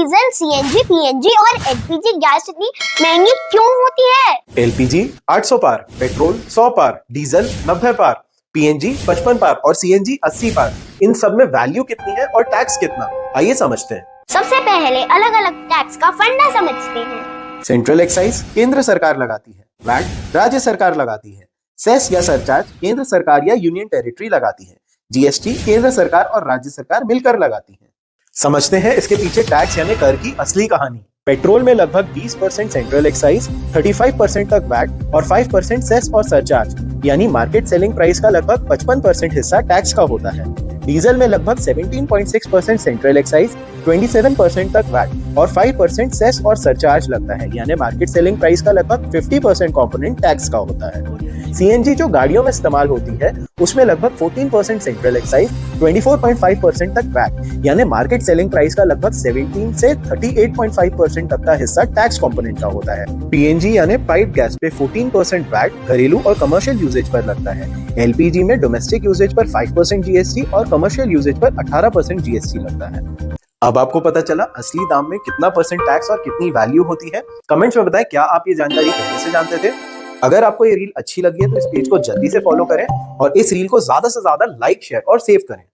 Diesel, CNG, PNG और LPG gas इतनी महंगी क्यों होती है? एलपीजी 800 पार, पेट्रोल 100 पार, डीजल 90 पार, पीएनजी 55 पार और सीएनजी 80 पार। इन सब में वैल्यू कितनी है और टैक्स कितना, आइए समझते हैं। सबसे पहले अलग अलग टैक्स का फंडा समझते हैं। सेंट्रल एक्साइज केंद्र सरकार लगाती है, वैट राज्य सरकार लगाती है, सेस या सरचार्ज केंद्र सरकार या यूनियन टेरिटरी लगाती है, जीएसटी केंद्र सरकार और राज्य सरकार मिलकर लगाती है। समझते हैं इसके पीछे टैक्स यानी कर की असली कहानी। पेट्रोल में लगभग 20% सेंट्रल एक्साइज, 35% तक वैट और 5% सेस और सरचार्ज यानी मार्केट सेलिंग प्राइस का लगभग 55% हिस्सा टैक्स का होता है। डीजल में लगभग 17.6% सेंट्रल एक्साइज, 27% तक वैट और 5% सेस और सरचार्ज लगता है यानी मार्केट सेलिंग प्राइस का लगभग 50% कंपोनेंट टैक्स का होता है। सीएनजी जो गाड़ियों में इस्तेमाल होती है उसमें लगभग 14% सेंट्रल एक्साइज, 24.5% तक वैट यानी मार्केट सेलिंग प्राइस का लगभग 17 से 38.5% तक का हिस्सा टैक्स कंपोनेंट का होता है। पीएनजी यानी पाइप गैस पे 14% वैट घरेलू और कमर्शियल यूजेज पर लगता है। एलपीजी में डोमेस्टिक यूजेज पर 5% जीएसटी और कमर्शियल यूजेज पर 18% जीएसटी लगता है। अब आपको पता चला असली दाम में कितना परसेंट टैक्स और कितनी वैल्यू होती है। कमेंट्स में बताएं क्या आप ये जानकारी पहले से जानते थे। अगर आपको ये रील अच्छी लगी है तो इस पेज को जल्दी से फॉलो करें और इस रील को ज्यादा से ज्यादा लाइक, शेयर और सेव करें।